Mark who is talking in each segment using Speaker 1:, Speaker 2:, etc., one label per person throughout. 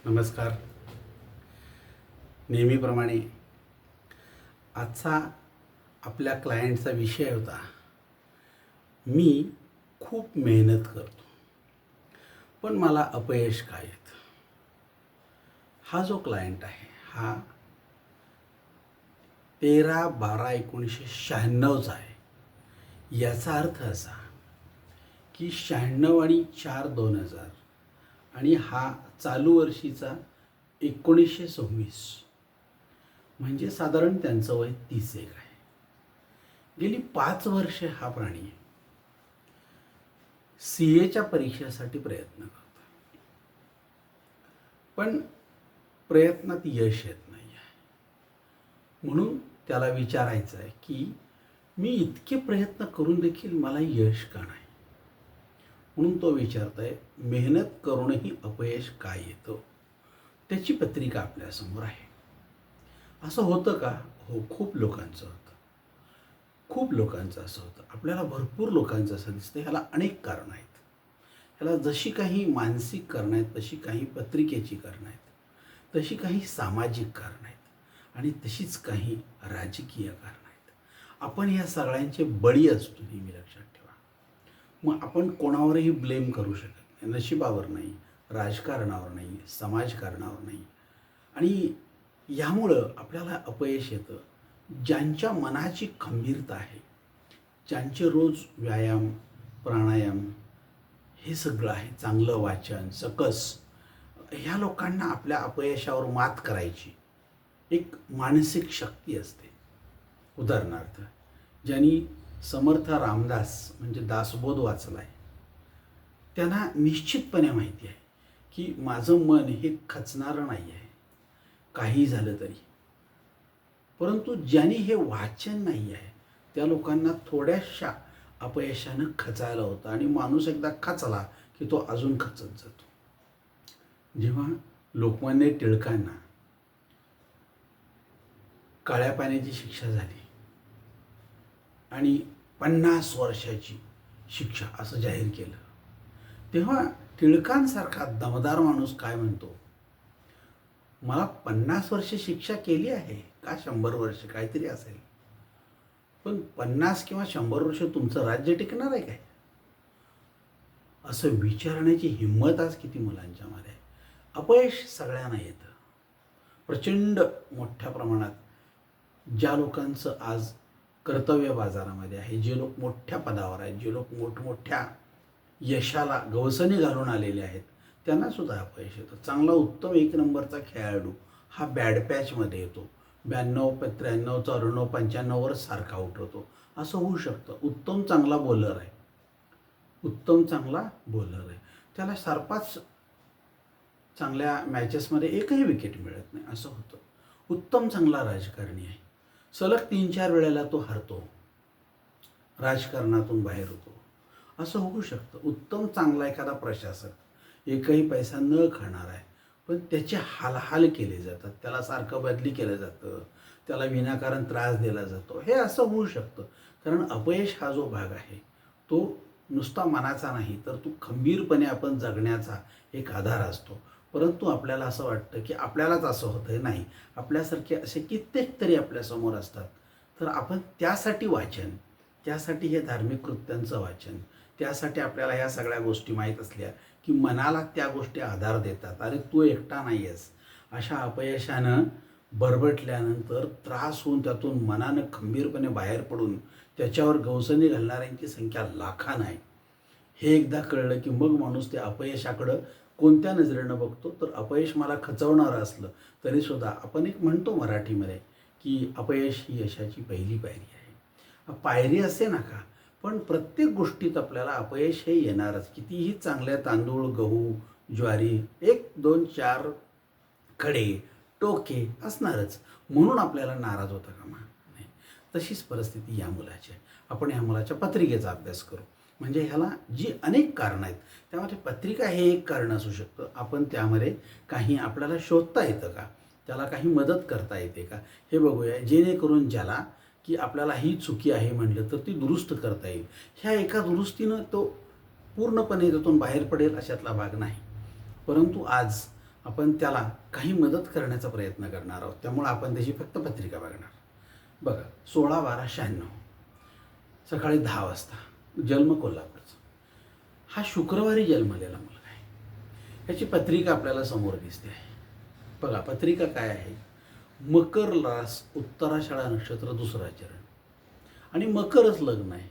Speaker 1: नमस्कार. नेहमीप्रमाणे आजचा आपल्या क्लायंटचा विषय होता, मी खूप मेहनत करतो पण मला अपयश का येतं. हा जो क्लायंट आहे हा 13/12/1996चा आहे. याचा अर्थ असा की 96 आणि 4/2000 आणि हा चालू वर्षीचा 1926, म्हणजे साधारण त्यांचं वय 31 आहे. गेली 5 वर्षे हा प्राणी CAच्या परीक्षेसाठी प्रयत्न करतो, पण प्रयत्नात यश येत नाही आहे. म्हणून त्याला विचारायचं आहे की मी इतके प्रयत्न करून देखील मला यश का नाही. म्हणून तो विचारतोय, मेहनत करूनही अपयश का येतं. त्याची पत्रिका आपल्यासमोर आहे. असं होतं का? हो, खूप लोकांचं होतं. खूप लोकांचं असं होतं. आपल्याला भरपूर लोकांचं असं दिसतं. ह्याला अनेक कारणं आहेत. ह्याला जशी काही मानसिक कारणं आहेत, तशी काही पत्रिकेची कारणं आहेत, तशी काही सामाजिक कारणं आहेत आणि तशीच काही राजकीय कारणं आहेत. आपण ह्या सगळ्यांचे बळी असतो, नेहमी लक्षात ठेवा. मग आपण कोणावरही ब्लेम करू शकत नाही. नशिबावर नाही, राजकारणावर नाही, समाजकारणावर नाही. आणि यामुळं आपल्याला अपयश येतं. ज्यांच्या मनाची खंबीरता आहे, ज्यांचे रोज व्यायाम, प्राणायाम हे सगळं आहे, चांगलं वाचन, सकस, ह्या लोकांना आपल्या अपयशावर मात करायची एक मानसिक शक्ती असते. उदाहरणार्थ, ज्यांनी समर्थ रामदास म्हणजे दासबोध वाचला आहे, त्यांना निश्चितपणे माहिती आहे की माझं मन हे खचणारं नाही आहे काही झालं तरी. परंतु ज्यांनी हे वाचन नाही आहे त्या लोकांना थोड्याशा अपयशानं खचायला होतं आणि माणूस एकदा खचला की तो अजून खचत जातो. जेव्हा लोकमान्य टिळकांना काळ्या पाण्याची शिक्षा झाली आणि 50 वर्षाची शिक्षा असं जाहीर केलं, तेव्हा टिळकांसारखा दमदार माणूस काय म्हणतो, मला 50 वर्ष शिक्षा केली आहे का 100 वर्ष काहीतरी असेल, पण 50 किंवा 100 वर्ष तुमचं राज्य टिकणार आहे काय, असं विचारण्याची हिंमत आज किती मुलांच्यामध्ये आहे. अपयश सगळ्यांना येतं. प्रचंड मोठ्या प्रमाणात ज्या लोकांचं आज कर्तव्य बाजारामध्ये आहे, जे लोक मोठ्या पदावर आहेत, जे लोक मोठमोठ्या यशाला गवसणी घालून आलेले आहेत, त्यांना सुद्धा अपयश येतं. चांगला उत्तम 1 नंबरचा खेळाडू हा बॅड पॅचमध्ये येतो. 92, 93, 94, 95वर सारखा उठवतो. असं होऊ शकतं. उत्तम चांगला बॉलर आहे, उत्तम चांगला बॉलर आहे, त्याला 4-5 चांगल्या मॅचेसमध्ये एकही विकेट मिळत नाही, असं होतं. उत्तम चांगला राजकारणी आहे, सलग 3-4 वेळेला तो हरतो, राजकारणातून बाहेर होतो, असं होऊ शकतं. उत्तम चांगला एखादा प्रशासक एकही पैसा न खाणार आहे, पण त्याचे हालहाल केले जातात, त्याला सारखं बदली केलं जातं, त्याला विनाकारण त्रास दिला जातो, हे असं होऊ शकतं. कारण अपयश हा जो भाग आहे तो नुसता मनाचा नाही, तर तो खंबीरपणे आपण जगण्याचा एक आधार असतो. परंतु आपल्याला असं वाटतं की आपल्यालाच असं होतं. नाही, आपल्यासारखे असे कित्येक तरी आपल्यासमोर असतात. तर आपण त्यासाठी वाचन, त्यासाठी हे धार्मिक कृत्यांचं वाचन, त्यासाठी आपल्याला ह्या सगळ्या गोष्टी माहीत असल्या की मनाला त्या गोष्टी आधार देतात. अरे तू एकटा नाही आहेस. अशा अपयशानं बरबटल्यानंतर त्रास होऊन त्यातून मनानं खंबीरपणे बाहेर पडून त्याच्यावर गवसणी घालणाऱ्यांची संख्या लाखानं आहे. हे एकदा कळलं की मग माणूस त्या अपयशाकडं कोणत्या नजरेनं बघतो. तर अपयश मला खचवणारं असलं तरीसुद्धा आपण एक म्हणतो मराठीमध्ये की अपयश ही यशाची पहिली पायरी आहे. पायरी असे नका, पण प्रत्येक गोष्टीत आपल्याला अपयश हे येणारच. कितीही चांगल्या तांदूळ, गहू, ज्वारी 1, 2, 4 खडे, टोके असणारच, म्हणून आपल्याला नाराज होता कामा नये. तशीच परिस्थिती या मुलाची आहे. आपण ह्या मुलाच्या पत्रिकेचा अभ्यास करू. म्हणजे ह्याला जी अनेक कारणं आहेत त्यामध्ये पत्रिका हे एक कारण असू शकतं. आपण त्यामध्ये काही आपल्याला शोधता येतं का, त्याला काही मदत करता येते का, हे बघूया, जेणेकरून ज्याला की आपल्याला ही चुकी आहे म्हटलं तर ती दुरुस्त करता येईल. ह्या एका दुरुस्तीनं तो पूर्णपणे त्यातून बाहेर पडेल अशातला भाग नाही. परंतु आज आपण त्याला काही मदत करण्याचा प्रयत्न करणार आहोत. त्यामुळं आपण त्याची फक्त पत्रिका बघणार. बघा, 16/12/96 सकाळी 10 वाजता जन्म कोल्हापूरचा. हा शुक्रवारी जन्मलेला मुलगा आहे. ह्याची पत्रिका आपल्याला समोर दिसते आहे. बघा, पत्रिका काय आहे? मकर रास उत्तराषाढा नक्षत्र 2रा चरण आणि मकरच लग्न आहे,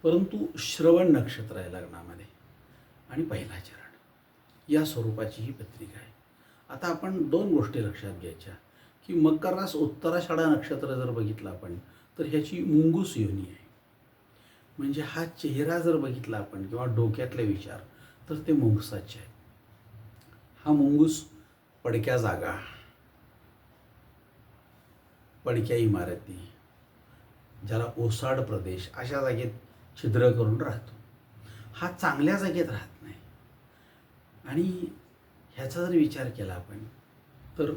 Speaker 1: परंतु श्रवण नक्षत्र आहे लग्नामध्ये आणि 1ला चरण या स्वरूपाची ही पत्रिका आहे. आता आपण 2 गोष्टी लक्षात घ्यायच्या की मकर रास उत्तराषाढा नक्षत्र जर बघितलं आपण तर ह्याची मुंगूस योनी आहे. म्हणजे हा चेहरा जर बघितला आपण किंवा डोक्यातले विचार तर ते मुंगसाचे आहेत. हा मुंगूस पडक्या जागा, पडक्या इमारती, ज्याला ओसाड प्रदेश अशा जागेत छिद्र करून राहतो. हा चांगल्या जागेत राहत नाही. आणि ह्याचा जर विचार केला आपण तर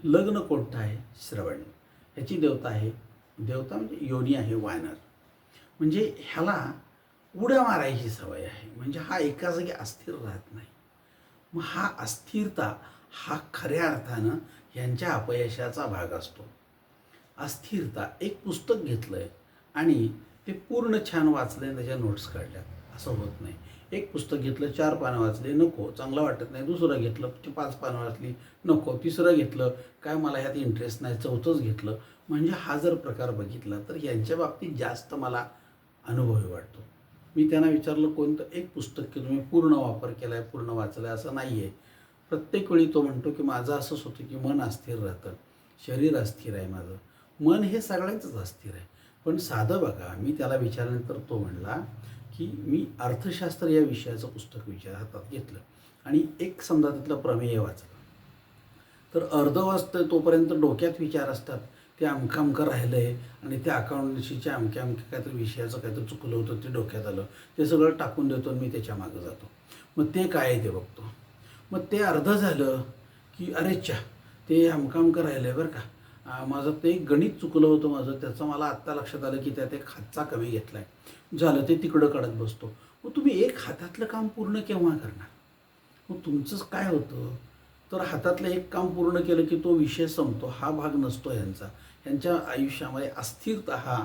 Speaker 1: लग्न कोणतं आहे? श्रवण. ह्याची देवता आहे, देवता म्हणजे योनी आहे वानर. म्हणजे ह्याला उड्या मारायची सवय आहे. म्हणजे हा एका जागी अस्थिर राहत नाही. मग हा अस्थिरता हा खऱ्या अर्थानं ह्यांच्या अपयशाचा भाग असतो. अस्थिरता. एक पुस्तक घेतलं आहे आणि ते पूर्ण छान वाचलं आहे, त्याच्या नोट्स काढल्यात, असं होत नाही. एक पुस्तक घेतलं, 4 पानं वाचले, नको, चांगलं वाटत नाही. दुसरं घेतलं, 5 पानं वाचली, नको. तिसरं घेतलं, काय मला ह्यात इंटरेस्ट नाही. चौथंच घेतलं. म्हणजे हा जर प्रकार बघितला तर यांच्या बाबतीत जास्त मला अनुभवी वाटतो. मी त्यांना विचारलं, कोणतं एक पुस्तक की तुम्ही पूर्ण वापर केला आहे, पूर्ण वाचलं आहे? असं नाही आहे. प्रत्येक वेळी तो म्हणतो की माझं असंच होतं की मन अस्थिर राहतं, शरीर अस्थिर आहे माझं. मन हे सगळ्यांचंच अस्थिर आहे. पण साधं बघा, मी त्याला विचारल्यानंतर तो म्हणला की मी अर्थशास्त्र या विषयाचं पुस्तक हातात घेतलं आणि एक समजा त्यातलं प्रमेय वाचलं तर अर्ध वाचतं तोपर्यंत डोक्यात विचार असतात, ते अमकं राहिलं आहे आणि त्या अकाउंटन्सीच्या अमक्या काहीतरी विषयाचं काहीतरी चुकलं होतं ते डोक्यात आलं, ते सगळं टाकून देतो आणि मी त्याच्या मागं जातो. मग ते काय आहे ते बघतो. मग ते अर्ध झालं की अरे च्या, ते अमकं राहिलं आहे बरं का, माझं ते गणित चुकलं होतं माझं, त्याचं मला आत्ता लक्षात आलं की त्यात एक हातचा कमी घेतला आहे, झालं ते तिकडं काढत बसतो. मग तुम्ही एक हातातलं काम पूर्ण केव्हा करणार? मग तुमचंच काय होतं तर हातातलं एक काम पूर्ण केलं की तो विषय संपतो. हा भाग नसतो यांचा. यांच्या आयुष्यामध्ये अस्थिरता हा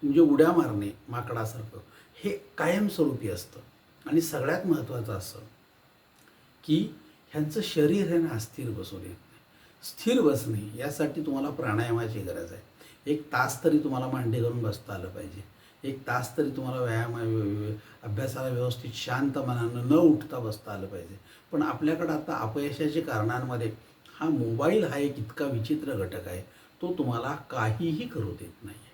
Speaker 1: म्हणजे उड्या मारणे माकडासारखं हे कायमस्वरूपी असतं. आणि सगळ्यात महत्त्वाचं असं की ह्यांचं शरीर हे ना अस्थिर बसू देत नाही. स्थिर बसणे यासाठी तुम्हाला प्राणायामाची गरज आहे. 1 तास तरी तुम्हाला मांडी करून बसता आलं पाहिजे. 1 तास तरी तुम्हाला अभ्यासाला व्यवस्थित शांत मनानं न उठता बसता आलं पाहिजे. पण आपल्याकडं आता अपयशाच्या कारणांमध्ये हा मोबाईल हा एक इतका विचित्र घटक आहे, तो तुम्हाला काहीही करू देत नाही आहे.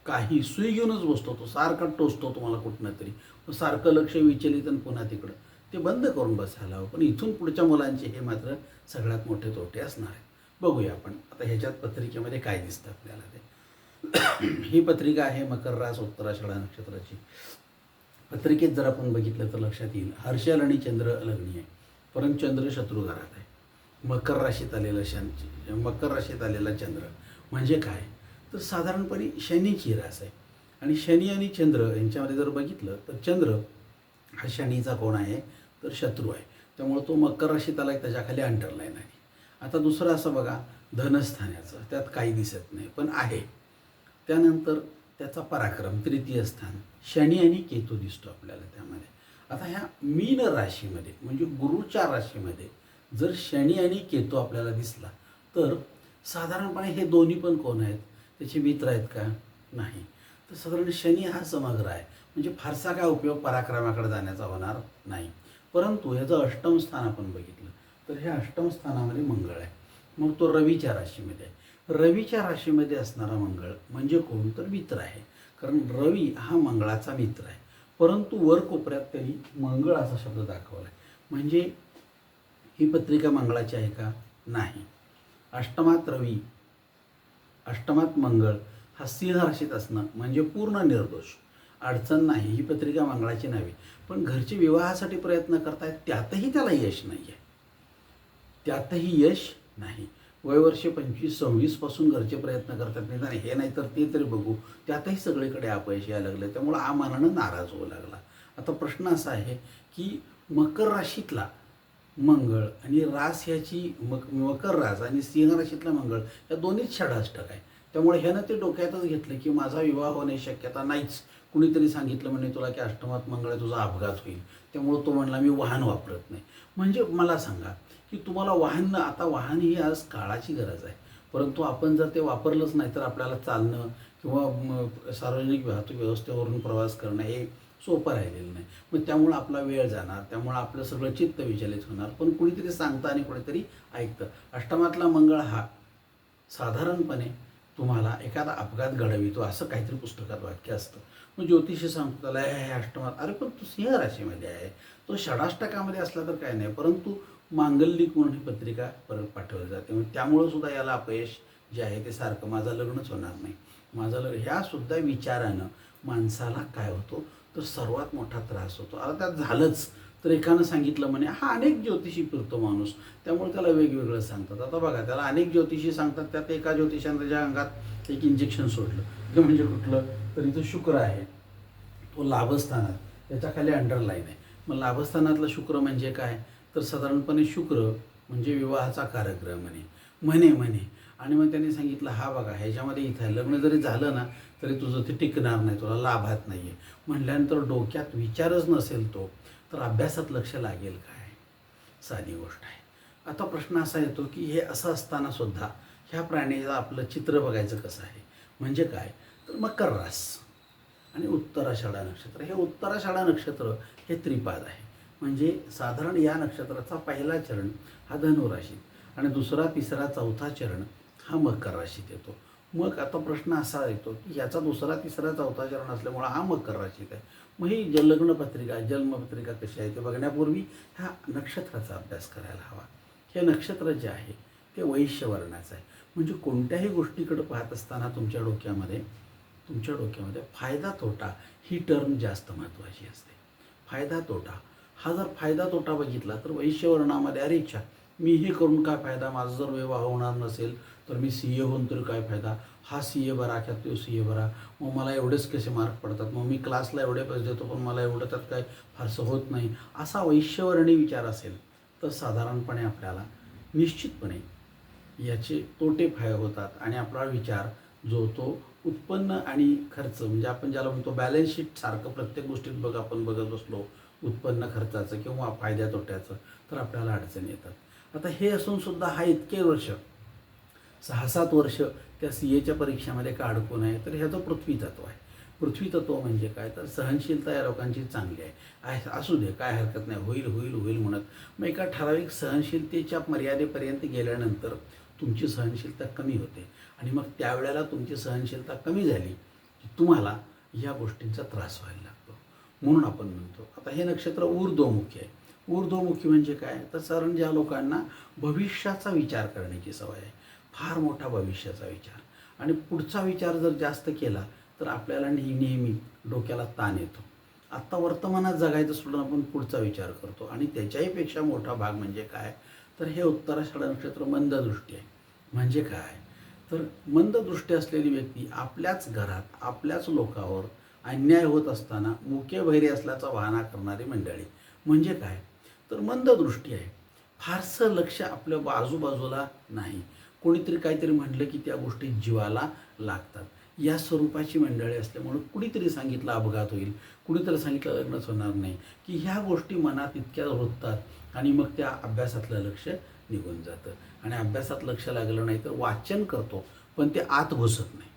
Speaker 1: काही सुई घेऊनच बसतो तो, सारखा टोचतो तुम्हाला कुठनं तरी. मग सारखं लक्ष विचलित आणि पुन्हा तिकडं. ते बंद करून बसायला हवं. पण इथून पुढच्या मुलांचे हे मात्र सगळ्यात मोठे तोटे असणार आहेत. बघूया आपण आता ह्याच्यात पत्रिकेमध्ये काय दिसतं आपल्याला ते. ही पत्रिका आहे मकर रास उत्तराषाढा नक्षत्राची. पत्रिकेत जर आपण बघितलं तर लक्षात येईल, हर्षल आणि चंद्र लग्नी आहे, परंतु चंद्र शत्रू घरात आहे. मकर राशीत आलेला चंद्र म्हणजे काय तर साधारणपणे शनीची रास आहे. आणि शनी आणि चंद्र यांच्यामध्ये जर बघितलं तर चंद्र हा शनीचा कोण आहे तर शत्रू आहे. त्यामुळे तो मकर राशीत आला, त्याच्याखाली अंडरलाईन आहे. आता दुसरं असं बघा, धनस्थानाचं त्यात काही दिसत नाही पण आहे. त्यानंतर त्याचा पराक्रम तृतीय स्थान, शनी आणि केतू दिसतो आपल्याला त्यामध्ये. आता ह्या मीन राशीमध्ये म्हणजे गुरुच्या राशीमध्ये जर शनी आणि केतू आपल्याला दिसला तर साधारणपणे हे दोन्ही पण कोण आहेत, त्याचे मित्र आहेत का? नाही. तर साधारण शनी हा समग्र आहे, म्हणजे फारसा काय उपयोग पराक्रमाकडे जाण्याचा होणार नाही. परंतु ह्याचं अष्टम स्थान आपण बघितलं तर ह्या अष्टम स्थानामध्ये मंगळ आहे. मग तो रवीच्या राशीमध्ये आहे. रवीच्या राशीमध्ये असणारा मंगळ म्हणजे कोण तर मित्र आहे, कारण रवी हा मंगळाचा मित्र आहे. परंतु वर कोपऱ्यात त्यांनी मंगळ असा शब्द दाखवला आहे. म्हणजे ही पत्रिका मंगळाची आहे का? नाही. अष्टमात रवी, अष्टमात मंगळ हा सिंह राशीत असणं म्हणजे पूर्ण निर्दोष, अडचण नाही. ही पत्रिका मंगळाची नव्हे. पण घरचे विवाहासाठी प्रयत्न करतायत त्यातही त्याला यश नाही आहे, त्यातही यश नाही. वयवर्षे 25-26 पासून घरचे प्रयत्न करतात, नाही हे नाही तर ते तरी बघू, त्यातही सगळीकडे अपयश यायला लागलं. त्यामुळं मनानं नाराज होऊ लागला. आता प्रश्न असा आहे की मकर राशीतला मंगळ आणि रास ह्याची मकर रास आणि सिंह राशीतला मंगळ या दोन्हीच षडाष्टक आहे. त्यामुळे ह्यानं ते डोक्यातच घेतलं की माझा विवाह होण्याची शक्यता नाहीच. कुणीतरी सांगितलं म्हणे तुला की अष्टमात मंगळ आहे, तुझा अपघात होईल. त्यामुळं तो म्हणला मी वाहन वापरत नाही. म्हणजे मला सांगा की तुम्हाला वाहन, आता वाहन ही आज काळाची गरज आहे, परंतु आपण जर ते वापरलंच नाही तर आपल्याला चालणं किंवा सार्वजनिक वाहतूक व्यवस्थेवरून प्रवास करणं हे सोपं राहिलेलं नाही. मग त्यामुळं आपला वेळ जाणार, त्यामुळं आपलं सगळं चित्त विचलित होणार. पण कुणीतरी सांगतं आणि कुणीतरी ऐकतं. अष्टमातला मंगळ हा साधारणपणे तुम्हाला एखादा अपघात घडवितो असं काहीतरी पुस्तकात वाक्य असतं. मग ज्योतिषी सांगतो त्याला हे अष्टमात, अरे पण तू सिंह राशीमध्ये आहे, तो षडाष्टकामध्ये असला तर काय नाही, परंतु मांगलिक म्हणून ही पत्रिका परत पाठवली जाते. मग त्यामुळं सुद्धा याला अपयश जे आहे ते सारखं माझं लग्नच होणार नाही, माझं लग्न, ह्या सुद्धा विचारानं माणसाला काय होतो तर सर्वात मोठा त्रास होतो. आता त्यात झालंच तर एकानं सांगितलं म्हणे हा अनेक ज्योतिषी फिरतो माणूस, त्यामुळे त्याला वेगवेगळं सांगतात. आता बघा त्याला अनेक ज्योतिषी सांगतात, त्यात एका ज्योतिषानं त्याच्या अंगात एक इंजेक्शन सोडलं. ते म्हणजे कुठलं तर इथं शुक्र आहे, तो लाभस्थानात, त्याच्या खाली अंडरलाईन आहे. मग लाभस्थानातलं शुक्र म्हणजे काय तर साधारणपणे शुक्र म्हणजे विवाहाचा कार्यक्रम म्हणे म्हणे म्हणे आणि मग त्यांनी सांगितलं हा बघा ह्याच्यामध्ये इथं आहे, लग्न जरी झालं ना तरी तुझं ते टिकणार नाही, तुला लाभात नाही आहे. म्हटल्यानंतर डोक्यात विचारच नसेल तो तर अभ्यासात लक्ष लागेल काय? साधी गोष्ट आहे. आता प्रश्न असा येतो की हे असं असताना सुद्धा ह्या प्राण्याचं आपलं चित्र बघायचं कसं आहे. म्हणजे काय तर मकर रास आणि उत्तराषाढा नक्षत्र, हे उत्तराषाढा नक्षत्र हे त्रिपाद आहे. म्हणजे साधारण या नक्षत्राचा पहिला चरण हा धनुराशीत आणि दुसरा तिसरा चौथा चरण हा मकर राशीत येतो. मग आता प्रश्न असा येतो की याचा दुसरा तिसरा चौथा चरण असल्यामुळं हा मकर राशीत आहे. मग ही लग्नपत्रिका जन्मपत्रिका कशी आहे ते बघण्यापूर्वी ह्या नक्षत्राचा अभ्यास करायला हवा. हे नक्षत्र जे आहे ते वैश्य वर्णाचं आहे. म्हणजे कोणत्याही गोष्टीकडे पाहत असताना तुमच्या डोक्यामध्ये फायदा तोटा ही टर्म जास्त महत्त्वाची असते. फायदा तोटा, हा जर फायदा तोटा बघितला तर वैश्यवर्णामध्ये अरे इच्छा मी हे करून काय फायदा, माझा जर विवाह होणार नसेल तर मी सी ए होऊन तरी काय फायदा, हा सी ए बरा का तो सी ए बरा, मग मला एवढेच कसे मार्क पडतात, मग मी क्लासला एवढे पैसे देतो पण मला एवढं त्यात काय फारसं होत नाही, असा वैश्यवर्णी विचार असेल तर साधारणपणे आपल्याला निश्चितपणे याचे तोटे होतात आणि आपला विचार जो तो उत्पन्न आणि खर्च, म्हणजे आपण ज्याला म्हणतो बॅलन्स शीट सारखं प्रत्येक गोष्टीत आपण बघत बसलो उत्पन्न खर्चाचं किंवा फायद्या तोट्याचं तर आपल्याला अडचण येतात. आता हे असून सुद्धा हा इतके वर्ष 6-7 वर्ष त्या सी एच्या परीक्षेमध्ये का अडकून आहे तर ह्याचं पृथ्वी तत्व आहे. पृथ्वी तत्व म्हणजे काय तर सहनशीलता या लोकांची चांगली आहे, असू दे काय हरकत नाही, होईल होईल होईल म्हणत. मग एका ठराविक सहनशीलतेच्या मर्यादेपर्यंत गेल्यानंतर तुमची सहनशीलता कमी होते आणि मग त्यावेळेला तुमची सहनशीलता कमी झाली की तुम्हाला या गोष्टींचा त्रास व्हायला लागतो. म्हणून आपण म्हणतो आता हे नक्षत्र ऊर्ध्वमुखी आहे. ऊर्ध्वमुखी म्हणजे काय तर साधारण ज्या लोकांना भविष्याचा विचार करण्याची सवय आहे, फार मोठा भविष्याचा विचार, आणि पुढचा विचार जर जास्त केला तर आपल्याला नेहमी डोक्याला ताण येतो. आत्ता वर्तमानात जगायचं सोडून आपण पुढचा विचार करतो आणि त्याच्याहीपेक्षा मोठा भाग म्हणजे काय तर हे उत्तराषाढा नक्षत्र मंददृष्टी आहे. म्हणजे काय तर मंददृष्टी असलेली व्यक्ती आपल्याच घरात आपल्याच लोकांवर अन्याय होत असताना मुके बहिरे असल्याचा वाहना करणारी मंडळी. म्हणजे काय तर मंददृष्टी आहे, फारसं लक्ष आपल्या आजूबाजूला नाही. कोणीतरी काहीतरी म्हटलं की त्या गोष्टी जीवाला लागतात, या स्वरूपाची मंडळी असल्यामुळं कुणीतरी सांगितलं अपघात होईल, कुणीतरी सांगितलं लग्नच होणार नाही, की ह्या गोष्टी मनात इतक्या रुततात आणि मग त्या अभ्यासातलं लक्ष निघून जातं. आणि अभ्यासात लक्ष लागलं नाही तर वाचन करतो पण ते आत घुसत नाही,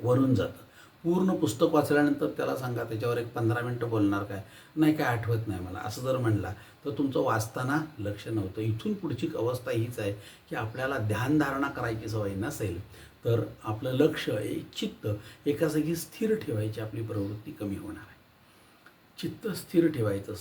Speaker 1: वरून जातं. पूर्ण पुस्तक वाचल्यानंतर त्याला सांगा त्याच्यावर एक 15 मिनटं बोलणार काय नाही, काय आठवत नाही मला असं जर म्हणला तर तुमचं वाचताना लक्ष नव्हतं. इथून पुढची अवस्था हीच आहे की आपल्याला ध्यानधारणा करायची सवय नसेल तर आपलं लक्ष चित्त एका जागी स्थिर ठेवायची आपली प्रवृत्ती कमी होणार आहे. चित्त स्थिर ठेवायचं,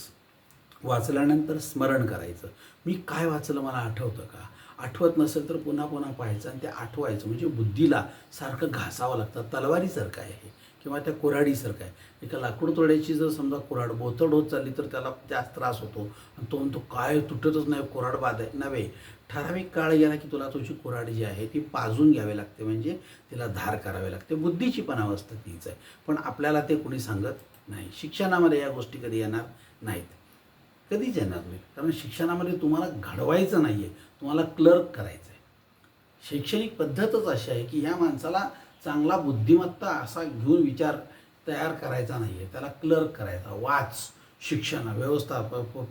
Speaker 1: वाचल्यानंतर स्मरण करायचं, मी काय वाचलं मला आठवतं का, आठवत नसेल तर पुन्हा पुन्हा पाहायचं आणि ते आठवायचं. म्हणजे बुद्धीला सारखं घासावं लागतं, तलवारीसारखं आहे हे किंवा त्या कुऱ्हाडीसारखं आहे. एका लाकूड तोड्याची जर समजा कुऱ्हाड बोचड होत चालली तर त्याला जास्त त्रास होतो आणि तो म्हणतो काय तुटतच नाही, कुऱ्हाड बाद आहे नव्हे. ठराविक काळ गेला की तुला तुझी कुऱ्हाड जी आहे ती पाजून घ्यावी लागते, म्हणजे तिला धार करावी लागते. बुद्धीची पण अवस्था तीच आहे, पण आपल्याला ते कोणी सांगत नाही. शिक्षणामध्ये या गोष्टी कधी येणार नाहीत. कधीच येणार नाही. कारण शिक्षणामध्ये तुम्हाला घडवायचं नाही आहे, तुम्हाला क्लर्क करायचं आहे. शैक्षणिक पद्धतच अशी आहे की ह्या माणसाला चांगला बुद्धिमत्ता असा घेऊन विचार तयार करायचा नाही आहे, त्याला क्लर्क करायचा. वाच, शिक्षण व्यवस्था,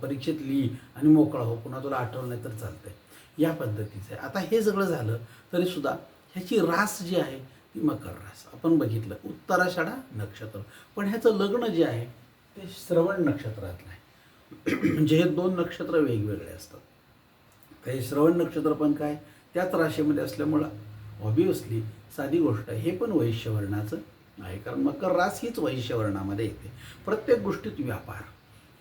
Speaker 1: परीक्षेत लिही आणि मोकळा हो, पुन्हा तुला आठवलं नाही तर चालतंय, या पद्धतीचं आहे. आता हे सगळं झालं तरीसुद्धा ह्याची रास जी आहे ती मकर रास. आपण बघितलं उत्तराषाढा नक्षत्र, पण ह्याचं लग्न जे आहे ते श्रवण नक्षत्रातलं आहे. म्हणजे हे दोन नक्षत्र वेगवेगळे असतात. काही श्रवण नक्षत्र पण काय त्याच राशीमध्ये असल्यामुळं ऑब्वियसली साधी गोष्ट आहे, हे पण वैश्यवर्णाचं आहे. कारण मकर रास हीच वैश्यवर्णामध्ये येते. प्रत्येक गोष्टीत व्यापार.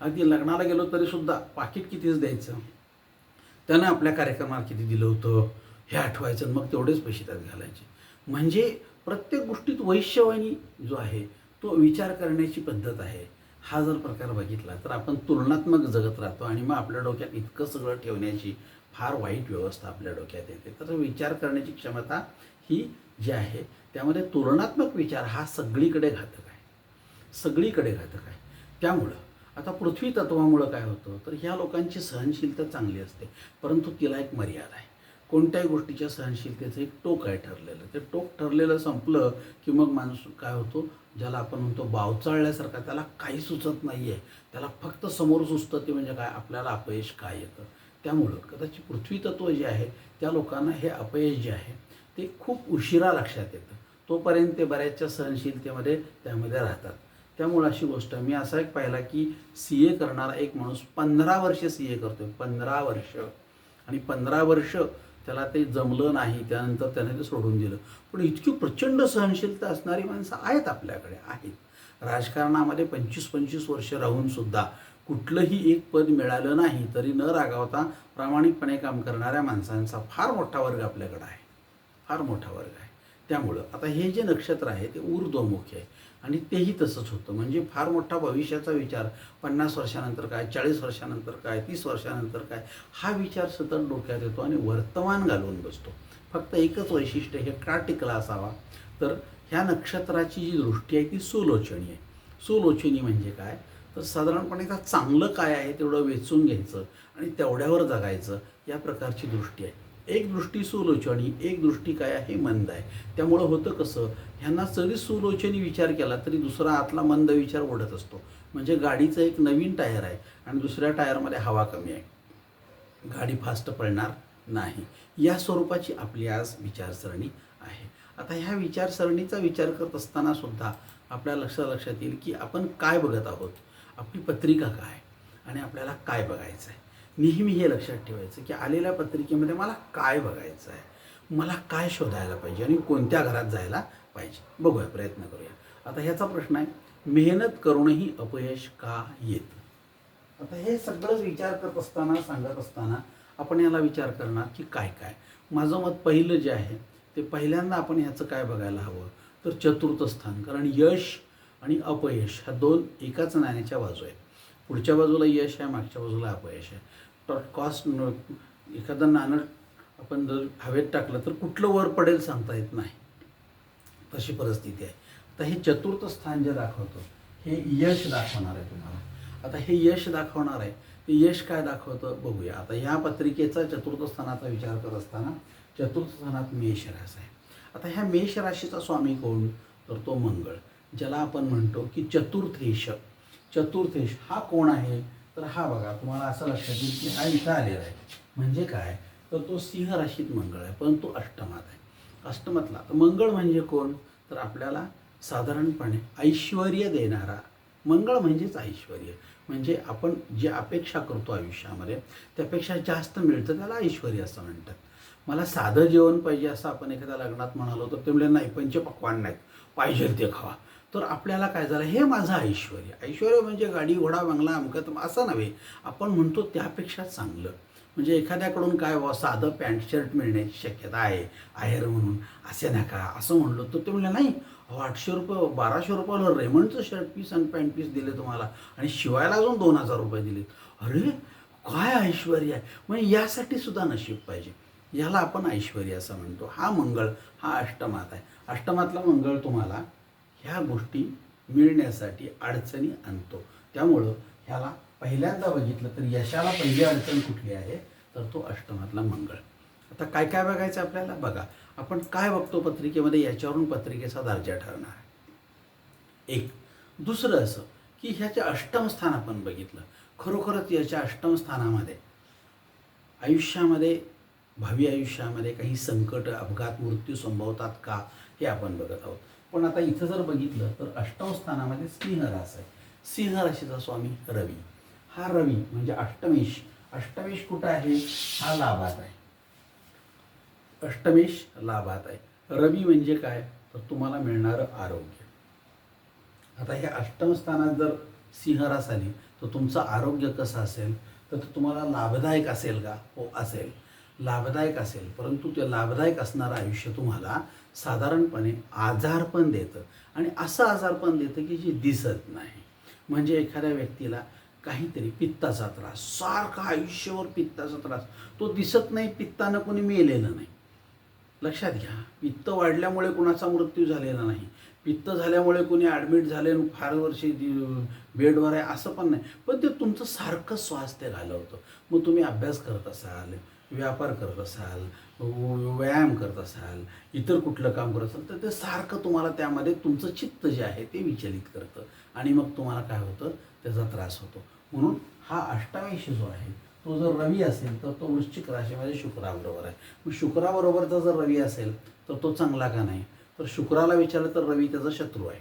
Speaker 1: अगदी लग्नाला गेलो तरीसुद्धा पाकिट कितीच द्यायचं, त्यानं आपल्या कार्यक्रमाला किती दिलं होतं हे आठवायचं, मग तेवढेच पैसे त्यात घालायचे. म्हणजे प्रत्येक गोष्टीत वैश्यवाणी जो आहे तो विचार करण्याची पद्धत आहे. हा जर प्रकार बघितला तर आपण तुलनात्मक जगत राहतो आणि मग आपल्या डोक्यात इतकं सगळं ठेवण्याची फार वाईट व्यवस्था आपल्या डोक्यात येते. तर विचार करण्याची क्षमता ही जी आहे त्यामध्ये तुलनात्मक विचार हा सगळीकडे घातक आहे, सगळीकडे घातक आहे. त्यामुळं आता पृथ्वी तत्वामुळं काय होतं तर ह्या लोकांची सहनशीलता चांगली असते, परंतु तिला एक मर्यादा आहे. कोणत्याही गोष्टीच्या सहनशीलतेचं एक टोक आहे ठरलेलं. ते टोक ठरलेलं संपलं की मग माणूस काय होतो, ज्याला आपण म्हणतो बावचाळल्यासारखा, त्याला काही सुचत नाही आहे, त्याला फक्त समोर सुचतं ते म्हणजे काय, आपल्याला अपयश काय येतं. त्यामुळं कदाचित पृथ्वी तत्व जे आहे त्या लोकांना हे अपयश जे आहे ते खूप उशिरा लक्षात येतं. तोपर्यंत ते बऱ्याचशा सहनशीलतेमध्ये त्यामध्ये राहतात. त्यामुळं अशी गोष्ट मी असा एक पाहिला की CA करणारा एक माणूस 15 वर्ष CA करतोय, 15 वर्ष, आणि 15 वर्ष त्याला ते जमलं नाही, त्यानंतर त्याने ते सोडून दिलं. पण इतकी प्रचंड सहनशीलता असणारी माणसं आहेत आपल्याकडे, आहेत. राजकारणामध्ये 25-25 वर्ष राहूनसुद्धा कुठलंही एक पद मिळालं नाही तरी न रागावता प्रामाणिकपणे काम करणाऱ्या माणसांचा फार मोठा वर्ग आपल्याकडे आहे, फार मोठा वर्ग आहे. त्यामुळं आता हे जे नक्षत्र आहे ते ऊर्ध्वमुखी आहे आणि तेही तसंच होतं. म्हणजे फार मोठा भविष्याचा विचार, 50 वर्षानंतर काय, 40 वर्षानंतर काय, 30 वर्षानंतर काय, हा विचार सतत डोक्यात येतो आणि वर्तमान घालून बसतो. फक्त एकच वैशिष्ट्य हे का टिकला असावा तर ह्या नक्षत्राची जी दृष्टी आहे ती सुलोचनी आहे. सुलोचनी म्हणजे काय तर साधारणपणे का चांगलं काय आहे तेवढं वेचून घ्यायचं आणि तेवढ्यावर जगायचं, या प्रकारची दृष्टी आहे. एक दृष्टी सुलोचनी, एक दृष्टी काय आहे मंद आहे. त्यामुळं होतं कसं, ह्यांना जरी सुलोचनी विचार केला तरी दुसरा आतला मंद विचार ओढत असतो. म्हणजे गाडीचं एक नवीन टायर आहे आणि दुसऱ्या टायरमध्ये हवा कमी आहे, गाडी फास्ट पळणार नाही. या स्वरूपाची आपली आज विचारसरणी आहे. आता ह्या विचारसरणीचा विचार करत असताना सुद्धा आपल्या लक्षात येईल की आपण काय बघत आहोत, आपली पत्रिका काय आणि आपल्याला काय बघायचं आहे. नेहमी हे लक्षात ठेवायचं की आलेल्या पत्रिकेमध्ये मला काय बघायचं आहे, मला काय शोधायला पाहिजे आणि कोणत्या घरात जायला पाहिजे. बघूया, प्रयत्न करूया. आता ह्याचा प्रश्न आहे, मेहनत करूनही अपयश का येतं. आता हे सगळंच विचार करत असताना, सांगत असताना आपण याला विचार करणार की काय काय. माझं मत पहिलं जे आहे ते पहिल्यांदा आपण ह्याचं काय बघायला हवं तर चतुर्थ स्थान. कारण यश आणि अपयश ह्या दोन एकाच नाण्याच्या बाजू आहेत. पुढच्या बाजूला यश आहे, मागच्या बाजूला अपयश आहे. कॉस्ट एखादं नाणं आपण जर हवेत टाकलं तर कुठलं वर पडेल सांगता येत नाही, तशी परिस्थिती आहे. आता हे चतुर्थ स्थान जे दाखवतं हे यश दाखवणार आहे तुम्हाला. आता हे यश दाखवणार आहे, ते यश काय दाखवतं बघूया. आता ह्या पत्रिकेचा चतुर्थ स्थानाचा विचार करत असताना चतुर्थ स्थानात मेष रास आहे. आता ह्या मेष राशीचा स्वामी कोण तर तो मंगळ, ज्याला आपण म्हणतो की चतुर्थेश. चतुर्थेश हा कोण आहे तर हा बघा, तुम्हाला असं लक्षात येईल की हा इथं आलेला आहे. म्हणजे काय तर तो सिंह राशीत मंगळ आहे, पण तो अष्टमात आहे. अष्टमातला तर मंगळ म्हणजे कोण तर आपल्याला साधारणपणे ऐश्वर्य देणारा. मंगळ म्हणजेच ऐश्वर्य. म्हणजे आपण जे अपेक्षा करतो आयुष्यामध्ये त्यापेक्षा जास्त मिळतं त्याला ऐश्वर्य असं म्हणतात. मला साधं जेवण पाहिजे असं आपण एखाद्या लग्नात म्हणालो तर ते म्हणजे नाही, पंचपक्वान्न नाहीत, पाहिजे ते खावा. तर आपल्याला काय झालं, हे माझं ऐश्वर्य. ऐश्वर्य म्हणजे गाडी घोडा बंगला अमकत असं नव्हे, आपण म्हणतो त्यापेक्षा चांगलं. म्हणजे एखाद्याकडून काय साधं पॅन्ट शर्ट मिळण्याची शक्यता आहे आहेर म्हणून, असे नका असं म्हणलो तर ते म्हणले नाही, 800 रुपये 1200 रुपयाला रेमंडचं शर्ट पीस आणि पॅन्ट पीस दिले तुम्हाला आणि शिवायला अजून 2000 रुपये दिलेत. अरे काय ऐश्वर्य आहे. म्हणजे यासाठी सुद्धा नशीब पाहिजे, याला आपण ऐश्वर्य असं म्हणतो. हा मंगळ हा अष्टमात आहे. अष्टमातला मंगळ तुम्हाला ह्या गोष्टी मिळण्यासाठी अडचणी आणतो. त्यामुळं ह्याला पहिल्यांदा बघितलं तर यशाला पहिली अडचण कुठली आहे, तर तो अष्टमातला मंगळ. आता काय काय बघायचं आपल्याला बघा. आपण काय बघतो पत्रिकेमध्ये, याच्यावरून पत्रिकेचा दर्जा ठरणार आहे. एक दुसरं असं की ह्याचे अष्टम स्थान आपण बघितलं. खरोखरच याच्या अष्टम स्थानामध्ये आयुष्यामध्ये, भावी आयुष्यामध्ये काही संकट, अपघात, मृत्यू संभवतात का, हे आपण बघत आहोत. पण आता इथं जर बघितलं तर अष्टम स्थानामध्ये सिंह रास आहे. सिंह राशीचा स्वामी रवी. हा रवी म्हणजे अष्टमेश. अष्टमेश कुठं आहे? हा लाभात आहे. अष्टमेश लाभात आहे. रवी म्हणजे काय, तर तुम्हाला मिळणारं आरोग्य. आता ह्या अष्टम स्थानात जर सिंह रास आली तर तुमचं आरोग्य कसं असेल, तर ते तुम्हाला लाभदायक असेल का? हो असेल, लाभदायक असेल. परंतु ते लाभदायक असणारं आयुष्य तुम्हाला साधारणपणे आजारपण देतं. आणि असं आजारपण देतं की जे दिसत नाही. म्हणजे एखाद्या व्यक्तीला काहीतरी पित्ताचा त्रास, सारखा आयुष्यभर पित्ताचा त्रास, तो दिसत नाही, पित्तानं कोणी मेलेलं नाही. लक्षात घ्या, पित्त वाढल्यामुळे कुणाचा मृत्यू झालेला नाही. पित्त झाल्यामुळे कोणी ॲडमिट झाले फार वर्षे बेडवर आहे असं पण नाही. पण ते तुमचं सारखं स्वास्थ्य घालवतं. मग तुम्ही अभ्यास करत असाल, व्यापार करत असाल, व्यायाम करत असाल, इतर कुठलं काम करत असाल, तर ते सारखं तुम्हाला त्यामध्ये तुमचं चित्त जे आहे ते विचलित करतं. आणि मग तुम्हाला काय होतं, त्याचा त्रास होतो. म्हणून हा अष्टामेश जो आहे तो जर रवी असेल तर तो वृश्चिक राशीमध्ये शुक्राबरोबर आहे. मग शुक्राबरोबरचा जर रवी असेल तर तो चांगला का नाही, तर शुक्राला विचारलं तर रवी त्याचा शत्रू आहे.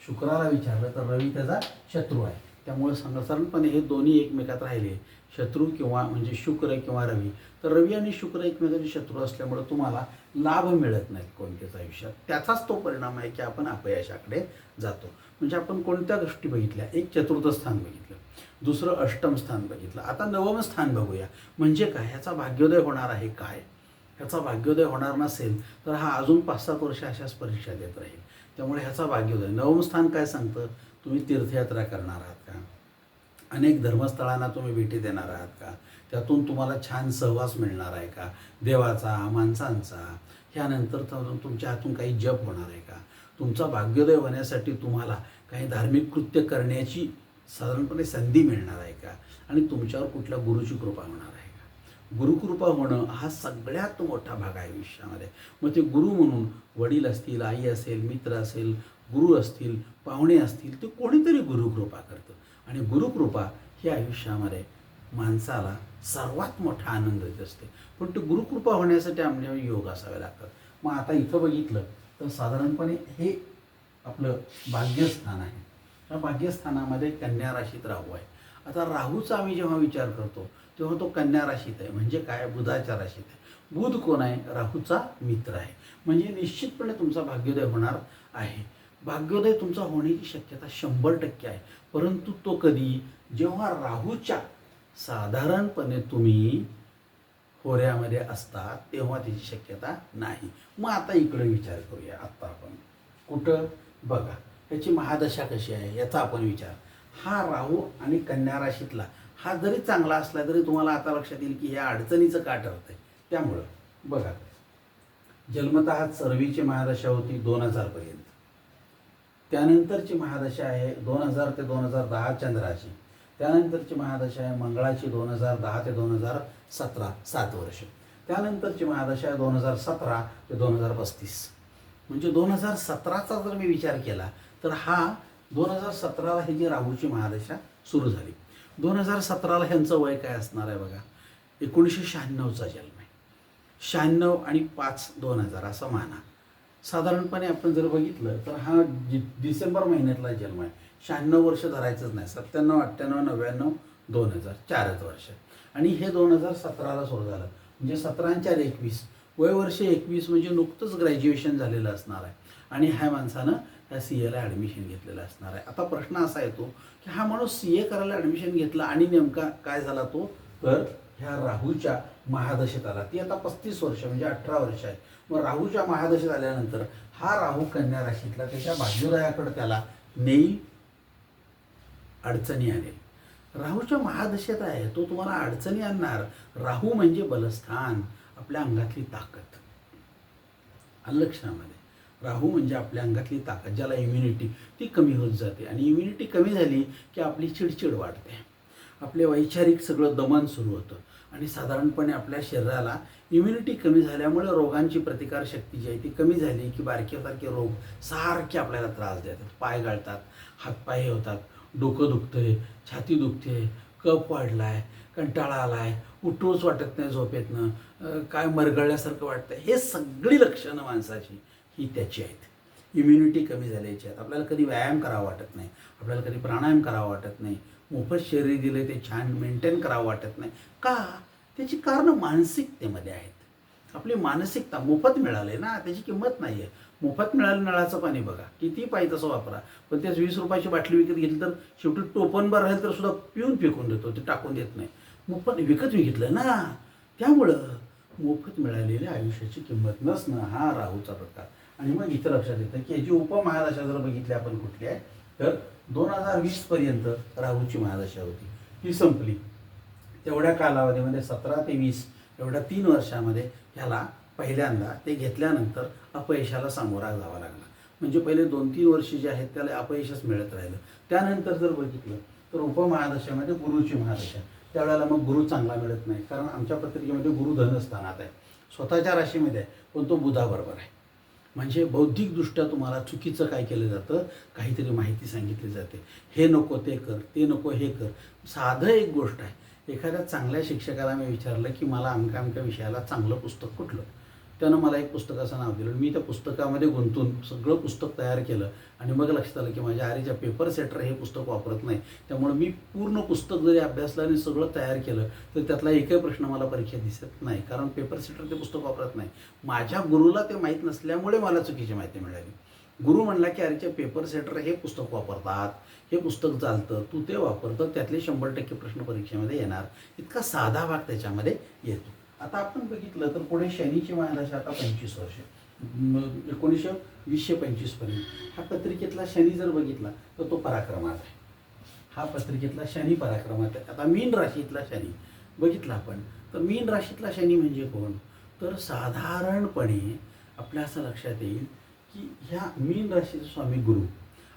Speaker 1: शुक्राला विचारलं तर रवी त्याचा शत्रू आहे. त्यामुळे साधारणपणे हे दोन्ही एकमेकात राहिले, शत्रू किंवा म्हणजे शुक्र किंवा रवी. तर रवी आणि शुक्र एकमेकांचे शत्रू असल्यामुळे तुम्हाला लाभ मिळत नाहीत कोणत्याच आयुष्यात. त्याचाच तो परिणाम आहे की आपण अपयशाकडे जातो. म्हणजे आपण कोणत्या गोष्टी बघितल्या, एक चतुर्थ स्थान बघितलं, दुसरं अष्टम स्थान बघितलं. आता नवम स्थान बघूया. म्हणजे काय, ह्याचा भाग्योदय होणार आहे काय. ह्याचा भाग्योदय होणार नसेल तर हा अजून 5-7 वर्ष अशाच परीक्षा देत राहील. त्यामुळे ह्याचा भाग्योदय, नवम स्थान काय सांगतं, तुम्ही तीर्थयात्रा करणार आहात का, अनेक धर्मस्थळांना तुम्ही भेटी देणार आहात का, त्यातून तुम्हाला छान सहवास मिळणार आहे का, देवाचा, माणसांचा. ह्यानंतर तुमच्या हातून काही जप होणार आहे का, तुमचा भाग्योदय होण्यासाठी तुम्हाला काही धार्मिक कृत्य करण्याची साधारणपणे संधी मिळणार आहे का, आणि तुमच्यावर कुठल्या गुरुची कृपा होणार आहे का. गुरुकृपा होणं हा सगळ्यात मोठा भाग आहे आयुष्यामध्ये. मग ते गुरु म्हणून वडील असतील, आई असेल, मित्र असेल, गुरु असतील, पाहुणे असतील, ते कोणीतरी गुरुकृपा करतं. आणि गुरुकृपा ही आयुष्यामध्ये माणसाला सर्वात मोठा आनंद देत असते. पण ते गुरुकृपा होण्यासाठी आमच्या योग असावे लागतात. मग आता इथं बघितलं तर साधारणपणे हे आपलं भाग्यस्थान आहे. त्या भाग्यस्थानामध्ये कन्या राशीत राहू आहे. आता राहूचा आम्ही जेव्हा विचार करतो तेव्हा तो कन्या राशीत आहे. म्हणजे काय, बुधाच्या राशीत आहे. बुध कोण आहे, राहूचा मित्र आहे. म्हणजे निश्चितपणे तुमचा भाग्योदय होणार आहे. भाग्योदय तुमचा होण्याची शक्यता 100% आहे. परंतु तो कधी, जेव्हा राहूच्या साधारणपणे तुम्ही होऱ्यामध्ये असता तेव्हा त्याची शक्यता नाही. मग आता इकडे विचार करूया. आत्ता आपण कुठं बघा, याची महादशा कशी आहे याचा आपण विचार. हा राहू आणि कन्या राशीतला हा जरी चांगला असला तरी तुम्हाला आता लक्षात येईल की ह्या अडचणीचं का ठरतंय. त्यामुळं बघा, जन्मतः रवीची महादशा होती 2000 पर्यंत. त्यानंतरची महादशा आहे 2000 ते 2010 चंद्राची. त्यानंतरची महादशा आहे मंगळाची 2010 ते 2017, 7 वर्ष. त्यानंतरची महादशा आहे 2017 ते 2035. म्हणजे 2017चा जर मी विचार केला तर हा 2017ला ही जी राहूची महादशा सुरू झाली. 2017ला ह्यांचं वय काय असणार आहे बघा, 1996चा जन्म आहे. 96 आणि 5/2000 असं माना. साधारणपणे आपण जर बघितलं तर हा डिसेंबर महिन्यातला जन्म आहे. 96 वर्ष धरायचंच नाही. 97, 98, 99, 2000 4च वर्ष. आणि हे 2017ला सुरू झालं. म्हणजे 17 आणि 21 वयवर्ष 21 म्हणजे नुकतंच ग्रॅज्युएशन झालेलं असणार आहे. आणि ह्या माणसानं ह्या CAला ॲडमिशन घेतलेलं असणार आहे. आता प्रश्न असा येतो की हा माणूस CA करायला ॲडमिशन घेतला आणि नेमका काय झाला तो, तर ह्या राहूच्या महादशेत आला. ती आता 35 वर्ष म्हणजे 18 वर्ष आहे. मग राहूच्या महादशेत आल्यानंतर हा राहू कन्या राशीतला त्याच्या भाग्योदयाकडे त्याला नेईल, अडचणी आणेल. राहूच्या महादशेत आहे तो तुम्हाला अडचणी आणणार. राहू म्हणजे बलस्थान, आपल्या अंगातली ताकद. लक्षणामध्ये राहू म्हणजे आपल्या अंगातली ताकद, ज्याला इम्युनिटी ती कमी होत जाते. आणि इम्युनिटी कमी झाली की आपली चिडचिड वाढते. आपले वैचारिक सगळं दमन सुरू होतं आणि साधारणपणे आपल्या शरीराला इम्युनिटी कमी झाल्यामुळे रोगांची प्रतिकारशक्ती जी आहे ती कमी झाली की बारके रोग सारखे आपल्याला त्रास देतात. पाय गळतात, हातपाय हे होतात, डोकं दुखतंय, छाती दुखते, कफ वाढलाय, कंटाळा आलाय, उठूच वाटत नाही झोपेतनं, काय मरगळल्यासारखं वाटतं. हे सगळी लक्षणं माणसाची ही त्याची आहेत. इम्युनिटी कमी झाल्याची आहेत. आपल्याला कधी व्यायाम करावा वाटत नाही, आपल्याला कधी प्राणायाम करावा वाटत नाही, मोफत शरीर दिले ते छान मेंटेन करावं वाटत नाही. का? त्याची कारणं मानसिकतेमध्ये आहेत. आपली मानसिकता मोफत मिळाले ना, त्याची किंमत नाही आहे. मोफत मिळालं नळाचं पाणी बघा, किती पाहिजे तसं वापरा, पण त्याच 20 रुपयाची बाटली विकत घेतली तर शेवटी टोपणभर राहील तर सुद्धा पिऊन फेकून देतो, ते टाकून देत नाही. मोफत विकत घेतलं ना, त्यामुळं मोफत मिळालेल्या आयुष्याची किंमत नसणं हा राहूचा प्रकार. आणि मग इथं लक्षात येतं की याची उपमहादशा जर बघितली आपण कुठली आहे तर 2020 पर्यंत राहूची महादशा होती, ती संपली. तेवढ्या कालावधीमध्ये 17 ते 20 एवढ्या 3 वर्षामध्ये ह्याला पहिल्यांदा ते घेतल्यानंतर अपयशाला सामोरा जावा लागला. म्हणजे पहिले 2-3 वर्ष जे आहेत त्याला अपयशच मिळत राहिलं. त्यानंतर जर बघितलं तर उपमहादशेमध्ये गुरुची महादशा, त्यावेळेला मग गुरु चांगला मिळत नाही, कारण आमच्या पत्रिकेमध्ये गुरु धनस्थानात आहे, स्वतःच्या राशीमध्ये आहे, पण तो बुधाबरोबर आहे. म्हणजे बौद्धिकदृष्ट्या तुम्हाला चुकीचं काय केलं जातं, काहीतरी माहिती सांगितली जाते, हे नको ते कर, ते नको हे कर. साधं एक गोष्ट आहे, एखाद्या चांगल्या शिक्षकाला मी विचारलं की मला अमक्या अमक्या विषयाला चांगलं पुस्तक कुठलं, त्यानं मला एक पुस्तकाचं नाव दिलं. मी त्या पुस्तकामध्ये गुंतून सगळं पुस्तक तयार केलं आणि मग लक्षात आलं की माझ्या आरीच्या पेपर सेटर हे पुस्तक वापरत नाही, त्यामुळे मी पूर्ण पुस्तक जरी अभ्यासलं आणि सगळं तयार केलं तर त्यातला एकही प्रश्न मला परीक्षेत दिसत नाही, कारण पेपर सेटर ते पुस्तक वापरत नाही. माझ्या गुरुला ते माहीत नसल्यामुळे मला चुकीची माहिती मिळाली. गुरु म्हणला की आरीच्या पेपर सेटर हे पुस्तक वापरतात, हे पुस्तक चालतं, तू ते वापरतं, त्यातले 100% प्रश्न परीक्षेमध्ये येणार, इतका साधा भाग त्याच्यामध्ये येतो. आता आपण बघितलं तर पुढे शनीची महादशा आता 25 वर्ष, 1920-25 पर्यंत. हा पत्रिकेतला शनी जर बघितला तर तो पराक्रमात आहे. हा पत्रिकेतला शनी पराक्रमात आहे. आता मीन राशीतला शनी बघितला आपण तर मीन राशीतला शनी म्हणजे कोण, तर साधारणपणे आपल्या असं लक्षात येईल की ह्या मीन राशीचा स्वामी गुरु,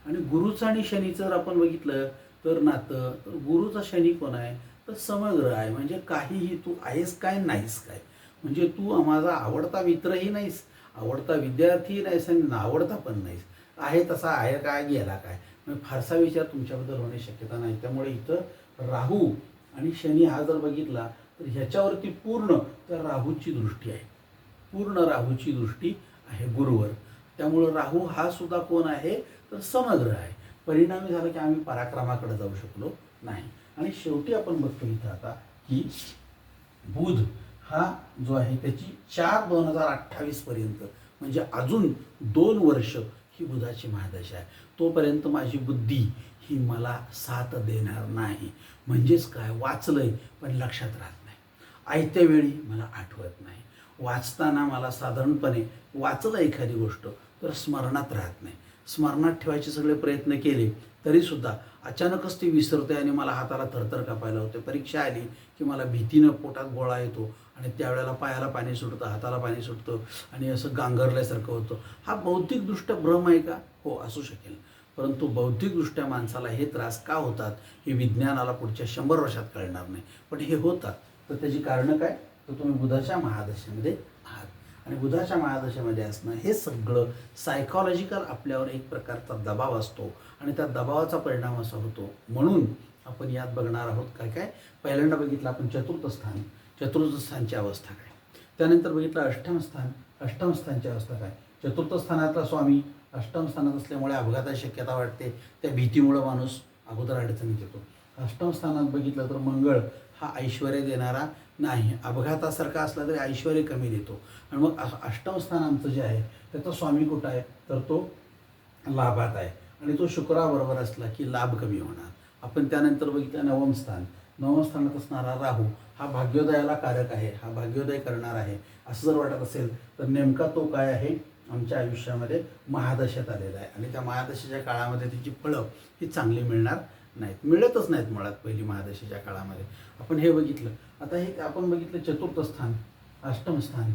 Speaker 1: आणि गुरुचं आणि शनीचं जर आपण बघितलं तर नातं, तर गुरुचा शनी कोण आहे तर समग्र आहे. म्हणजे काहीही तू आहेस काय नाहीस काय, म्हणजे तू माझा आवडता मित्रही नाहीस, आवडता विद्यार्थीही नाहीस आणि नावडता पण नाहीस, आहे तसा आहे काय, गेला काय, म्हणजे फारसा विचार तुमच्याबद्दल होण्याची शक्यता नाही. त्यामुळे इथं राहू आणि शनी हा जर बघितला तर ह्याच्यावरती पूर्ण तर राहूची दृष्टी आहे, पूर्ण राहूची दृष्टी आहे गुरुवर. त्यामुळं राहू हा सुद्धा कोण आहे तर समग्र आहे. परिणामी झालं की आम्ही पराक्रमाकडे जाऊ शकलो नाही. आणि शेवटी आपण बघतो इथं आता की बुध हा जो आहे त्याची 4/2028 पर्यंत, म्हणजे अजून 2 वर्ष ही बुधाची महादशा आहे. तोपर्यंत माझी बुद्धी ही मला साथ देणार नाही. म्हणजेच काय, वाचलंय पण लक्षात राहत नाही, आयत्या वेळी मला आठवत नाही, वाचताना मला साधारणपणे वाचलं एखादी गोष्ट तर स्मरणात राहत नाही, स्मरणात ठेवायचे सगळे प्रयत्न केले तरीसुद्धा अचानकच ती विसरते आणि मला हाताला थरथर कापायला होते. परीक्षा आली की मला भीतीनं पोटात गोळा येतो आणि त्यावेळेला पायाला पाणी सुटतं, हाताला पाणी सुटतं आणि असं गांगरल्यासारखं होतं. हा बौद्धिकदृष्ट्या भ्रम आहे का? हो, असू शकेल, परंतु बौद्धिकदृष्ट्या माणसाला हे त्रास का होतात हे विज्ञानाला पुढच्या 100 वर्षात कळणार नाही, पण हे होतात. तर त्याची कारणं काय, तर तुम्ही बुधाच्या महादशेमध्ये आहात आणि बुधाच्या महादशेमध्ये असणं हे सगळं सायकॉलॉजिकल आपल्यावर एक प्रकारचा दबाव असतो आणि त्या दबावाचा परिणाम असा होतो. म्हणून आपण यात बघणार आहोत काय काय. पहिल्यांदा बघितलं आपण चतुर्थ स्थान, चतुर्थ स्थानची अवस्था काय. त्यानंतर बघितलं अष्टम स्थान, अष्टम स्थानची अवस्था काय. चतुर्थ स्थानातला स्वामी अष्टम स्थानात असल्यामुळे अपघाताची शक्यता वाटते, त्या भीतीमुळं माणूस अगोदर अडचणीत येतो. अष्टम स्थानात बघितलं तर मंगळ हा ऐश्वर्य देणारा नाही, अपघातासारखा असला तरी ऐश्वर्य कमी देतो. आणि मग अष्टम स्थान आमचं जे आहे त्याचा स्वामी कुठं आहे तर तो लाभात आहे आणि तो शुक्राबरोबर असला की लाभ कमी होणार. आपण त्यानंतर बघितलं नवम स्थान, नवम स्थानात असणारा राहू हा भाग्योदयाला कारक आहे, हा भाग्योदय करणार आहे. असं जर वाटत असेल तर नेमका तो काय आहे, आमच्या आयुष्यामध्ये महादशेत आलेला आहे आणि त्या महादशेच्या काळामध्ये त्याची फळं ही चांगली मिळणार नाहीत, मिळतच नाहीत मुळात पहिली महादशेच्या काळामध्ये. आपण हे बघितलं. आता हे आपण बघितलं चतुर्थ स्थान, अष्टम स्थान,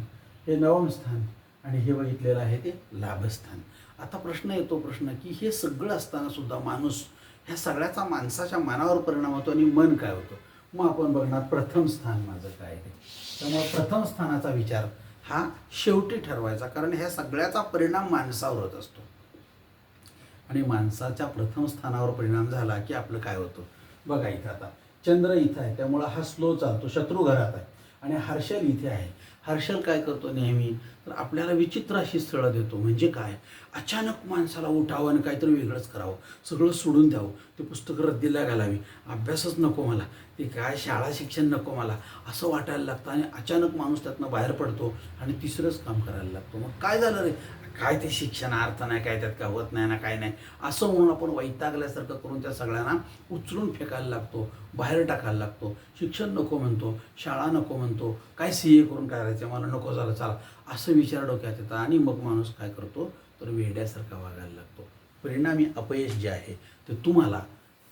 Speaker 1: हे नवम स्थान आणि हे बघितलेलं आहे ते लाभस्थान. आता प्रश्न येतो की हे सगळं असताना सुद्धा माणूस ह्या सगळ्याचा माणसाच्या मनावर परिणाम होतो आणि मन काय होतं मग आपण बघणार प्रथम स्थान माझं काय आहे. त्यामुळे प्रथम स्थानाचा विचार हा शेवटी ठरवायचा, कारण ह्या सगळ्याचा परिणाम माणसावर होत असतो आणि माणसाच्या प्रथम स्थानावर परिणाम झाला की आपलं काय होतं बघा. इथं आता चंद्र इथं आहे त्यामुळं हा स्लो चालतो, शत्रू घरात आहे आणि हर्षल इथे आहे. हर्षल काय करतो नेहमी तर आपल्याला विचित्र अशी स्थळं देतो. म्हणजे काय, अचानक माणसाला उठावं आणि काहीतरी वेगळंच करावं, सगळं सोडून द्यावं, ते पुस्तकं रद्दीला घालावी, अभ्यासच नको मला, ते काय शाळा शिक्षण नको मला असं वाटायला लागतं आणि अचानक माणूस त्यातनं बाहेर पडतो आणि तिसरंच काम करायला लागतो. मग काय झालं रे, काय ते शिक्षण अर्थ नाही, काय त्यात काय होत नाही ना, काय नाही असं म्हणून आपण वैतागल्यासारखं करून त्या सगळ्यांना उचलून फेकायला लागतो, बाहेर टाकायला लागतो. शिक्षण नको म्हणतो, शाळा नको म्हणतो, काय CA करून काय करायचं, मला नको झालं चला असं विचार डोक्यात येतात आणि मग माणूस काय करतो तर वेड्यासारखा वागायला लागतो. परिणामी अपयश जे आहे ते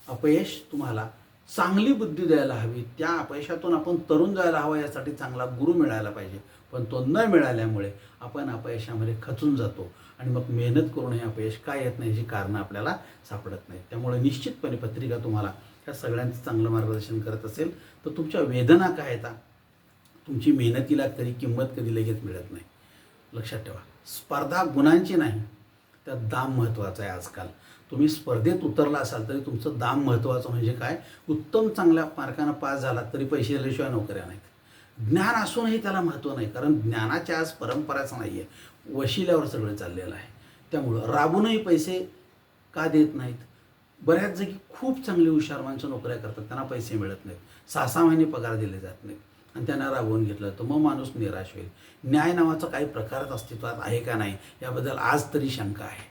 Speaker 1: अपयश तुम्हाला चांगली बुद्धी द्यायला हवी, त्या अपयशातून आपण तरुण जायला हवं, यासाठी चांगला गुरु मिळायला पाहिजे. पण तो न मिळाल्यामुळे आपण अपयशामध्ये खचून जातो आणि मग मेहनत करून हे अपयश काय येत नाही याची कारणं आपल्याला सापडत नाहीत. त्यामुळे निश्चितपणे पत्रिका तुम्हाला ह्या सगळ्यांचं चांगलं मार्गदर्शन करत असेल तर तुमच्या वेदना काय येतात, तुमची मेहनतीला कधी किंमत कधी लगेच मिळत नाही. लक्षात ठेवा, स्पर्धा गुणांची नाही, त्यात दाम महत्त्वाचं आहे. आजकाल तुम्ही स्पर्धेत उतरला असाल तरी तुमचं दाम महत्त्वाचं. म्हणजे काय, उत्तम चांगल्या मार्कानं पास झाला तरी पैसे दिल्याशिवाय नोकऱ्या नाहीत. ज्ञान असूनही त्याला महत्त्व नाही, कारण ज्ञानाची आज परंपराच नाही आहे, वशिल्यावर सगळं चाललेलं आहे. त्यामुळं राबूनही पैसे का देत नाहीत. बऱ्याच जागी खूप चांगली हुशार माणसं नोकऱ्या करतात, त्यांना पैसे मिळत नाहीत, 6-6 महिने पगार दिले जात नाहीत आणि त्यांना राबवून घेतलं तर मग माणूस निराश होईल. न्याय नावाचा काही प्रकारच अस्तित्वात आहे का नाही याबद्दल आज तरी शंका आहे.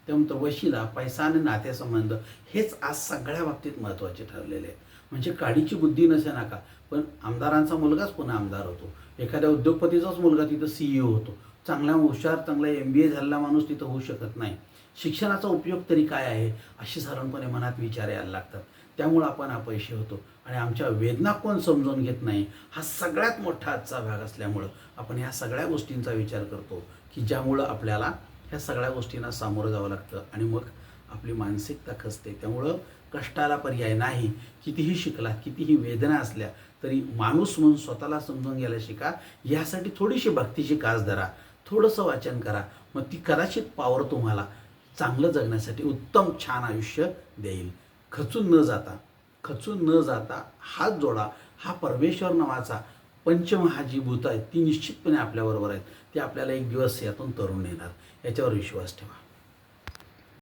Speaker 1: त्यानंतर वशिला, पैसा आणि नातेसंबंध हेच आज सगळ्या बाबतीत महत्त्वाचे ठरलेले आहेत. म्हणजे काडीची बुद्धी नसे नका, पण आमदारांचा मुलगाच पुन्हा आमदार होतो, एखाद्या उद्योगपतीचाच मुलगा तिथं CEO होतो, चांगला हुशार चांगला MBA झालेला माणूस तिथं होऊ शकत नाही. शिक्षणाचा उपयोग तरी काय आहे अशी साधारणपणे मनात विचार यायला लागतात. त्यामुळं आपण अपयशी होतो आणि आमच्या वेदना कोण समजून घेत नाही, हा सगळ्यात मोठा आजचा भाग असल्यामुळं आपण ह्या सगळ्या गोष्टींचा विचार करतो की ज्यामुळं आपल्याला ह्या सगळ्या गोष्टींना सामोरं जावं लागतं आणि मग आपली मानसिकता खचते. त्यामुळं कष्टाला पर्याय नाही. कितीही शिकला, कितीही वेदना असल्या तरी माणूस म्हणून स्वतःला समजून घ्यायला शिका. यासाठी थोडीशी भक्तीची कास धरा, थोडंसं वाचन करा, मग ती कदाचित पावर तुम्हाला चांगलं जगण्यासाठी उत्तम छान आयुष्य देईल. खचून न जाता हात जोडा. हा परमेश्वर नावाचा पंचमहाजीभूत आहेत ती निश्चितपणे आपल्याबरोबर आहेत, ते आपल्याला एक दिवस यातून तरुण येणार, याच्यावर विश्वास ठेवा.